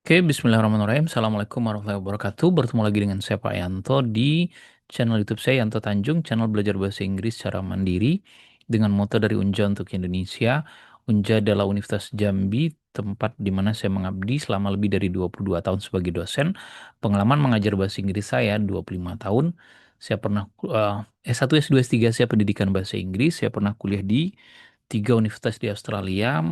Oke, bismillahirrahmanirrahim. Assalamualaikum warahmatullahi wabarakatuh. Bertemu lagi dengan saya Pak Yanto di channel YouTube saya Yanto Tanjung, channel belajar bahasa Inggris secara mandiri dengan moto dari Unja untuk Indonesia. Unja adalah Universitas Jambi, tempat di mana saya mengabdi selama lebih dari 22 tahun sebagai dosen. Pengalaman mengajar bahasa Inggris saya 25 tahun. Saya pernah S1, S2, S3 saya pendidikan bahasa Inggris. Saya pernah kuliah di tiga universitas di Australia,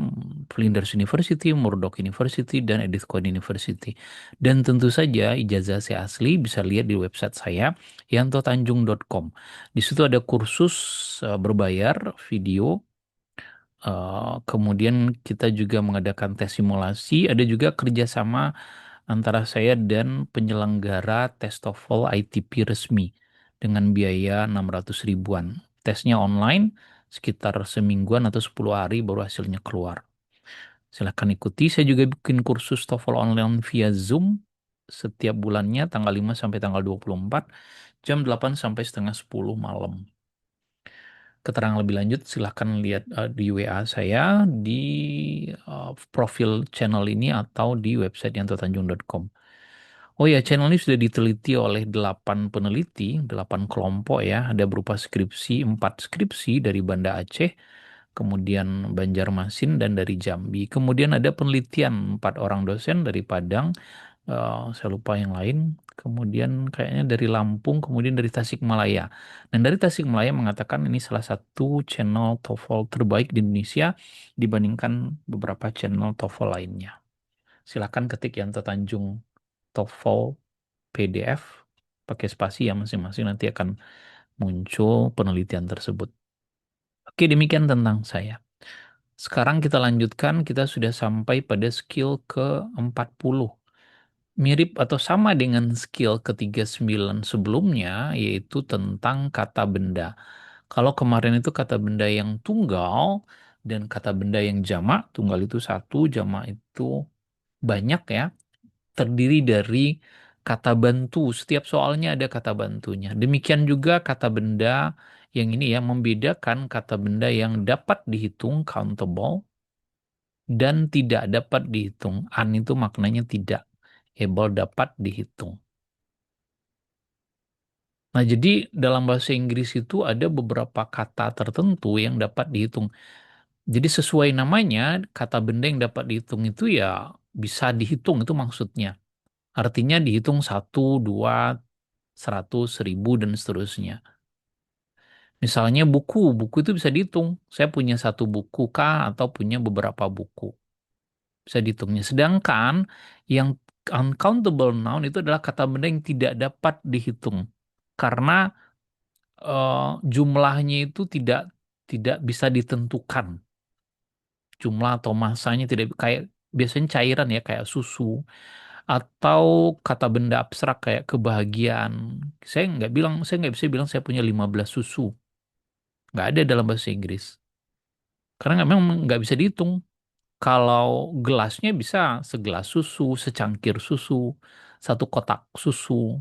Flinders University, Murdoch University, dan Edith Cowan University. Dan tentu saja ijazah saya asli bisa lihat di website saya, yantotanjung.com. Di situ ada kursus berbayar video. Kemudian kita juga mengadakan tes simulasi, ada juga kerjasama antara saya dan penyelenggara tes TOEFL ITP resmi dengan biaya 600 ribuan. Tesnya online, sekitar semingguan atau 10 hari baru hasilnya keluar. Silahkan ikuti. Saya juga bikin kursus TOEFL online via Zoom setiap bulannya tanggal 5 sampai tanggal 24 jam 8 sampai setengah 10 malam. Keterangan lebih lanjut silahkan lihat di WA saya di profil channel ini atau di website yantotanjung.com. Oh ya, channel ini sudah diteliti oleh 8 peneliti, 8 kelompok ya. Ada berupa skripsi, 4 skripsi dari Banda Aceh, kemudian Banjarmasin, dan dari Jambi. Kemudian ada penelitian 4 orang dosen dari Padang, saya lupa yang lain. Kemudian kayaknya dari Lampung, kemudian dari Tasikmalaya. Dan dari Tasikmalaya mengatakan ini salah satu channel TOEFL terbaik di Indonesia dibandingkan beberapa channel TOEFL lainnya. Silakan ketik Yanto Tanjung TOEFL PDF pakai spasi ya masing-masing nanti akan muncul penelitian tersebut. Oke, demikian tentang saya. Sekarang kita lanjutkan, kita sudah sampai pada skill ke-40. Mirip atau sama dengan skill ke-39 sebelumnya, yaitu tentang kata benda. Kalau kemarin itu kata benda yang tunggal dan kata benda yang jamak, tunggal itu satu, jamak itu banyak ya, terdiri dari kata bantu. Setiap soalnya ada kata bantunya. Demikian juga kata benda yang ini ya, membedakan kata benda yang dapat dihitung countable dan tidak dapat dihitung. An itu maknanya tidak. Able dapat dihitung. Nah, jadi dalam bahasa Inggris itu ada beberapa kata tertentu yang dapat dihitung. Jadi sesuai namanya, kata benda yang dapat dihitung itu ya bisa dihitung, itu maksudnya. Artinya dihitung satu, dua, 100, 1000, dan seterusnya. Misalnya buku, buku itu bisa dihitung. Saya punya satu buku kah atau punya beberapa buku. Bisa dihitungnya. Sedangkan yang uncountable noun itu adalah kata benda yang tidak dapat dihitung. Karena jumlahnya itu tidak tidak bisa ditentukan. Jumlah atau masanya tidak kayak biasanya cairan ya kayak susu atau kata benda abstrak kayak kebahagiaan. Saya nggak bisa bilang saya punya 15 susu. Nggak ada dalam bahasa Inggris. Karena memang nggak bisa dihitung. Kalau gelasnya bisa segelas susu, secangkir susu, satu kotak susu.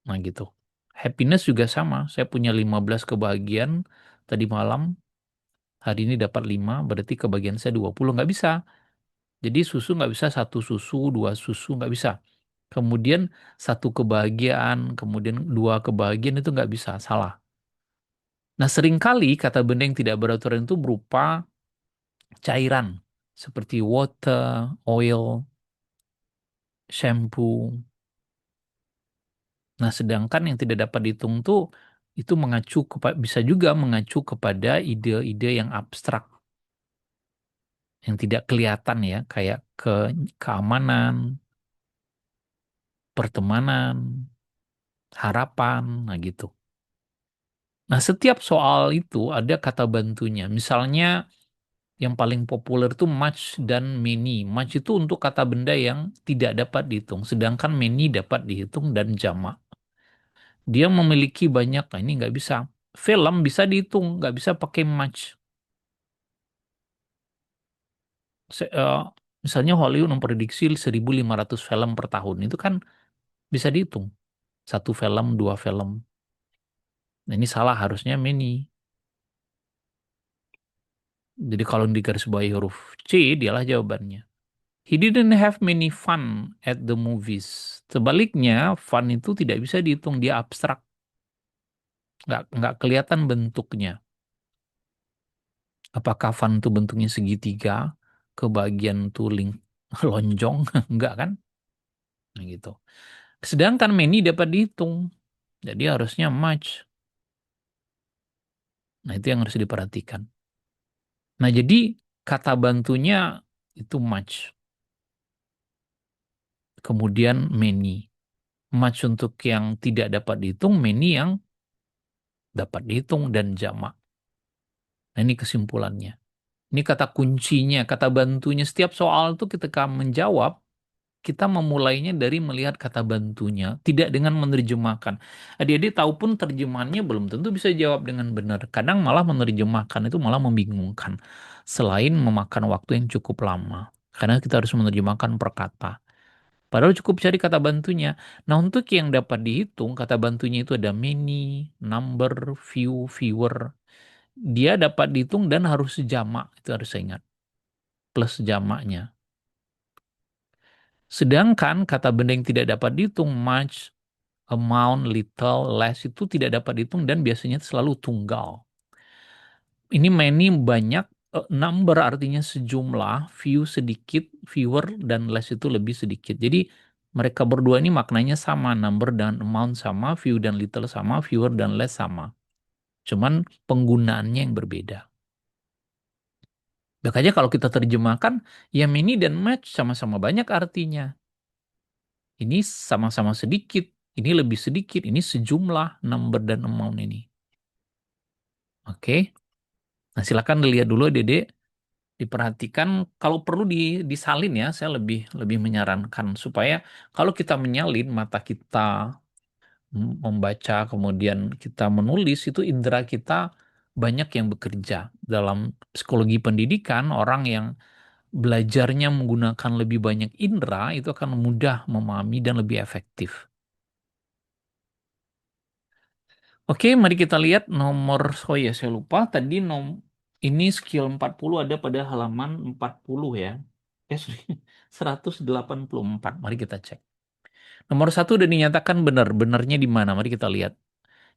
Nah gitu. Happiness juga sama. Saya punya 15 kebahagiaan tadi malam. Hari ini dapat 5, berarti kebahagiaan saya 20. Nggak bisa. Jadi susu nggak bisa satu susu, dua susu, nggak bisa. Kemudian satu kebahagiaan, kemudian dua kebahagiaan itu nggak bisa. Salah. Nah seringkali kata benda yang tidak beraturan itu berupa cairan seperti water, oil, shampoo. Nah, sedangkan yang tidak dapat dihitung tuh itu bisa juga mengacu kepada ide-ide yang abstrak, yang tidak kelihatan ya, kayak keamanan, pertemanan, harapan, nah gitu. Nah, setiap soal itu ada kata bantunya. Misalnya yang paling populer itu much dan many. Much itu untuk kata benda yang tidak dapat dihitung, sedangkan many dapat dihitung dan jamak. Dia memiliki banyak, nah ini nggak bisa. Film bisa dihitung, nggak bisa pakai much. Se- eh, Misalnya Hollywood memprediksi 1.500 film per tahun. Itu kan bisa dihitung. Satu film, dua film. Nah, ini salah, harusnya many. Jadi kalau digarisbawahi huruf C, dialah jawabannya. He didn't have many fun at the movies. Sebaliknya, fun itu tidak bisa dihitung, dia abstrak, nggak kelihatan bentuknya. Apakah fun itu bentuknya segitiga, kebagian tuh lonjong, enggak kan? Nah, gitu. Sedangkan many dapat dihitung, jadi harusnya much. Nah, itu yang harus diperhatikan. Nah, jadi kata bantunya itu much. Kemudian many. Much untuk yang tidak dapat dihitung, many yang dapat dihitung dan jamak. Nah, ini kesimpulannya. Ini kata kuncinya, kata bantunya. Setiap soal itu ketika menjawab, kita memulainya dari melihat kata bantunya, tidak dengan menerjemahkan. Adik-adik tahu pun terjemahannya belum tentu bisa jawab dengan benar. Kadang malah menerjemahkan itu malah membingungkan. Selain memakan waktu yang cukup lama. Karena kita harus menerjemahkan per kata. Padahal cukup cari kata bantunya. Nah, untuk yang dapat dihitung, kata bantunya itu ada many, number, few, viewer. Dia dapat dihitung dan harus sejamak. Itu harus saya ingat. Plus jamaknya. Sedangkan kata benda yang tidak dapat dihitung, much, amount, little, less, itu tidak dapat dihitung dan biasanya selalu tunggal. Ini many banyak, number artinya sejumlah, few sedikit, fewer, dan less itu lebih sedikit. Jadi mereka berdua ini maknanya sama, number dan amount sama, few dan little sama, fewer dan less sama. Cuman penggunaannya yang berbeda. Makanya kalau kita terjemahkan, ya many dan much sama-sama banyak artinya. Ini sama-sama sedikit, ini lebih sedikit, ini sejumlah number dan amount ini. Oke. Nah, silakan dilihat dulu Dede, diperhatikan kalau perlu disalin ya, saya lebih lebih menyarankan supaya kalau kita menyalin mata kita membaca kemudian kita menulis itu indera kita banyak yang bekerja. Dalam psikologi pendidikan, orang yang belajarnya menggunakan lebih banyak indera itu akan mudah memahami dan lebih efektif. Oke, mari kita lihat nomor, oh ya saya lupa tadi ini skill 40 ada pada halaman 40 ya. Sorry, 184. Mari kita cek. Nomor satu udah dinyatakan benar. Benarnya di mana? Mari kita lihat.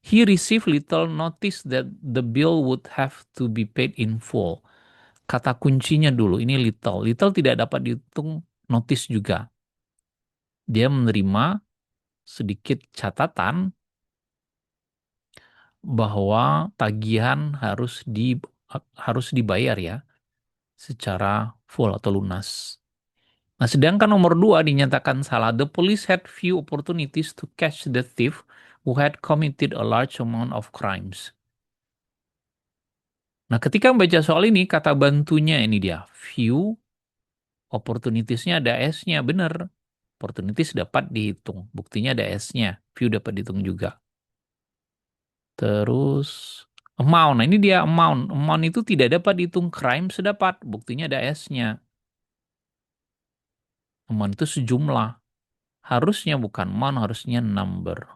He received little notice that the bill would have to be paid in full. Kata kuncinya dulu, ini little. Little tidak dapat dihitung notice juga. Dia menerima sedikit catatan bahwa tagihan harus dibayar ya secara full atau lunas. Nah, sedangkan nomor dua dinyatakan salah. The police had few opportunities to catch the thief who had committed a large amount of crimes. Nah, ketika membaca soal ini, kata bantunya ini dia. Few, opportunities-nya ada S-nya, benar. Opportunities dapat dihitung. Buktinya ada S-nya. Few dapat dihitung juga. Terus amount. Nah, ini dia amount. Amount itu tidak dapat dihitung crime sedapat. Buktinya ada S-nya. Amount itu sejumlah. Harusnya bukan amount, harusnya number.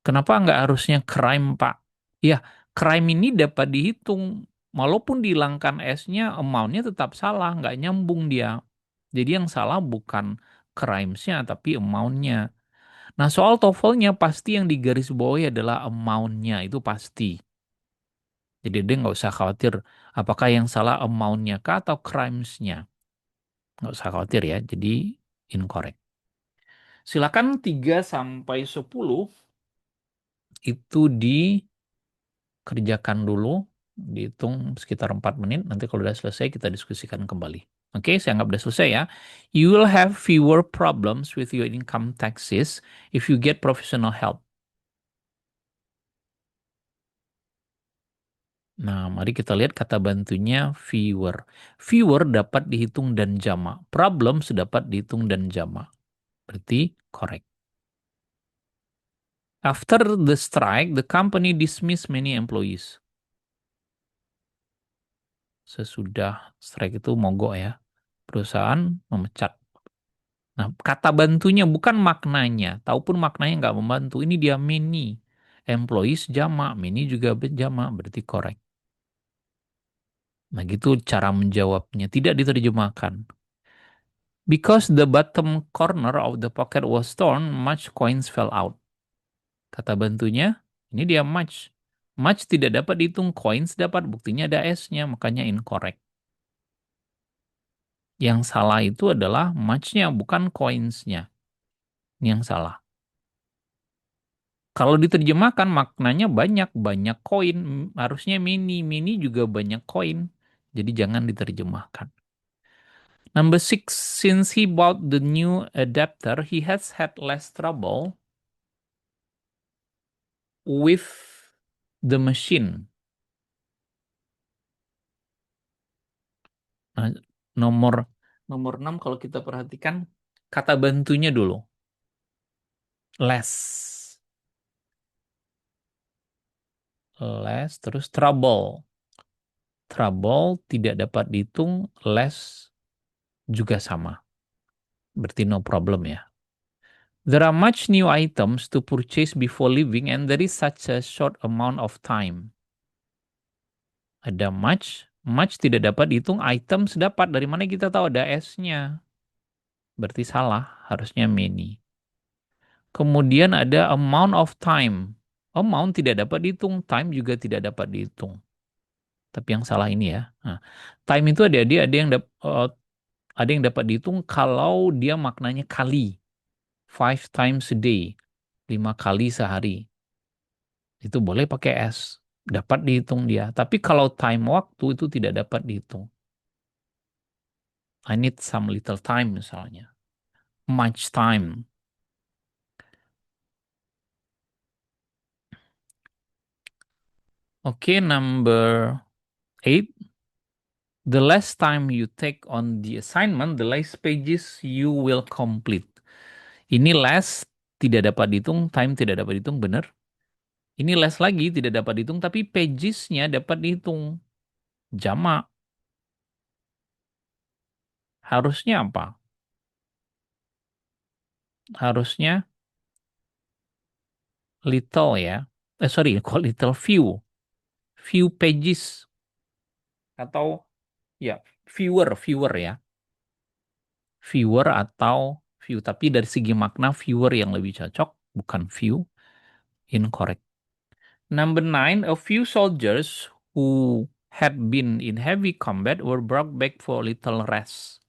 Kenapa nggak harusnya crime, Pak? Ya, crime ini dapat dihitung. Walaupun dihilangkan S-nya, amount-nya tetap salah. Nggak nyambung dia. Jadi yang salah bukan crimes-nya, tapi amount-nya. Nah, soal TOEFL-nya pasti yang digarisbawahi adalah amount-nya. Itu pasti. Jadi dia nggak usah khawatir apakah yang salah amount-nya kah atau crimes-nya. Nggak usah khawatir ya, jadi incorrect. Silakan 3 sampai 10 itu dikerjakan dulu, dihitung sekitar 4 menit. Nanti kalau udah selesai kita diskusikan kembali. Oke, saya anggap udah selesai ya. You will have fewer problems with your income taxes if you get professional help. Nah, mari kita lihat kata bantunya viewer. Viewer dapat dihitung dan jamak. Problem sedapat dihitung dan jamak. Berarti correct. After the strike, the company dismissed many employees. Sesudah strike itu mogok ya. Perusahaan memecat. Nah, kata bantunya bukan maknanya. Tahu pun maknanya nggak membantu. Ini dia many. Employees jamak. Many juga jamak. Berarti correct. Nah, gitu cara menjawabnya. Tidak diterjemahkan. Because the bottom corner of the pocket was torn, much coins fell out. Kata bantunya, ini dia much. Much tidak dapat dihitung, coins dapat, buktinya ada S-nya, makanya incorrect. Yang salah itu adalah much-nya, bukan coins-nya. Ini yang salah. Kalau diterjemahkan maknanya banyak, banyak koin. Harusnya mini, mini juga banyak koin. Jadi jangan diterjemahkan. Number six, since he bought the new adapter, he has had less trouble with the machine. Nah, nomor nomor 6 kalau kita perhatikan kata bantunya dulu. Less. Less terus trouble. Trouble tidak dapat dihitung, less juga sama. Berarti no problem ya. There are much new items to purchase before leaving and there is such a short amount of time. Ada much, much tidak dapat dihitung, items dapat. Dari mana kita tahu ada S-nya? Berarti salah, harusnya many. Kemudian ada amount of time. Amount tidak dapat dihitung, time juga tidak dapat dihitung. Tapi yang salah ini ya. Nah, time itu ada yang dapat dihitung kalau dia maknanya kali. 5 times a day. 5 kali sehari. Itu boleh pakai S. Dapat dihitung dia. Tapi kalau time waktu itu tidak dapat dihitung. I need some little time misalnya. Much time. Oke, number 8. The less time you take on the assignment, the less pages you will complete. Ini less tidak dapat dihitung, time tidak dapat dihitung, benar. Ini less lagi tidak dapat dihitung, tapi pages-nya dapat dihitung. Jamak. Harusnya apa? Harusnya little ya. Sorry, kok little, few. Few pages. Atau ya, fewer ya. Fewer atau few. Tapi dari segi makna fewer yang lebih cocok, bukan few. Incorrect. Number 9, a few soldiers who had been in heavy combat were brought back for a little rest.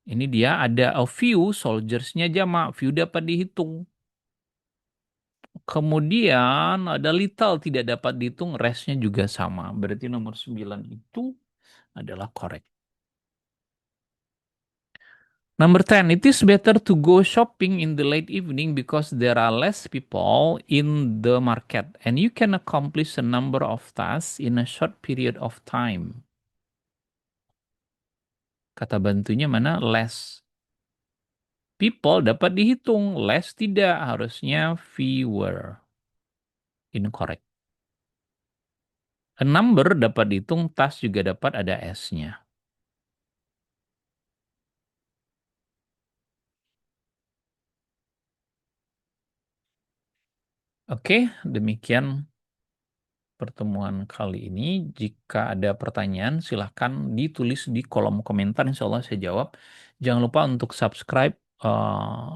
Ini dia ada a few soldiersnya jamak, few dapat dihitung. Kemudian ada little tidak dapat dihitung, restnya juga sama. Berarti nomor 9 itu adalah correct. Number 10, it is better to go shopping in the late evening because there are less people in the market and you can accomplish a number of tasks in a short period of time. Kata bantunya mana? Less. People dapat dihitung, less tidak. Harusnya fewer. Incorrect. A number dapat dihitung, task juga dapat ada S-nya. Oke, demikian pertemuan kali ini. Jika ada pertanyaan, silahkan ditulis di kolom komentar. Insya Allah saya jawab. Jangan lupa untuk subscribe,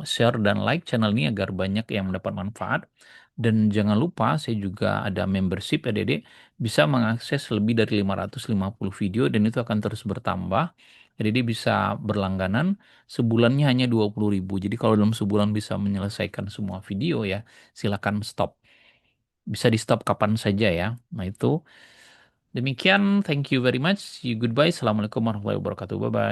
share, dan like channel ini agar banyak yang mendapat manfaat. Dan jangan lupa saya juga ada membership ya Dede. Bisa mengakses lebih dari 550 video dan itu akan terus bertambah. Dede bisa berlangganan, sebulannya hanya 20.000. Jadi kalau dalam sebulan bisa menyelesaikan semua video ya, silakan stop. Bisa di stop kapan saja ya. Nah itu demikian. Thank you very much. See you goodbye. Assalamualaikum warahmatullahi wabarakatuh. Bye bye.